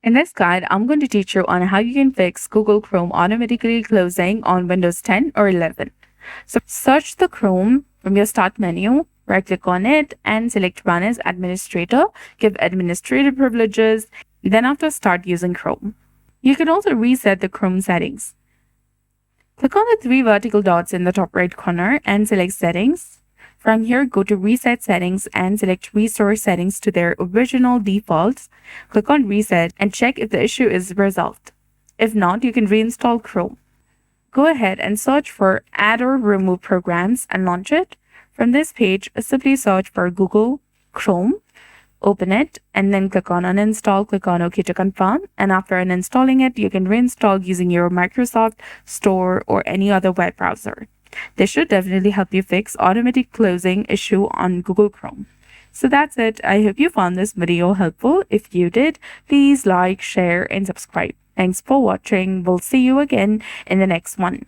In this guide, I'm going to teach you on how you can fix Google Chrome automatically closing on Windows 10 or 11. So search the Chrome from your start menu, right click on it and select Run as Administrator, give administrative privileges, then after start using Chrome. You can also reset the Chrome settings. Click on the three vertical dots in the top right corner and select Settings. From here, go to Reset Settings and select Restore Settings to their original defaults. Click on Reset and check if the issue is resolved. If not, you can reinstall Chrome. Go ahead and search for Add or Remove Programs and launch it. From this page, simply search for Google Chrome, open it, and then click on Uninstall, click on OK to confirm. And after uninstalling it, you can reinstall using your Microsoft Store or any other web browser. This should definitely help you fix automatic closing issue on Google Chrome. So that's it. I hope you found this video helpful. If you did, please like, share, and subscribe. Thanks for watching. We'll see you again in the next one.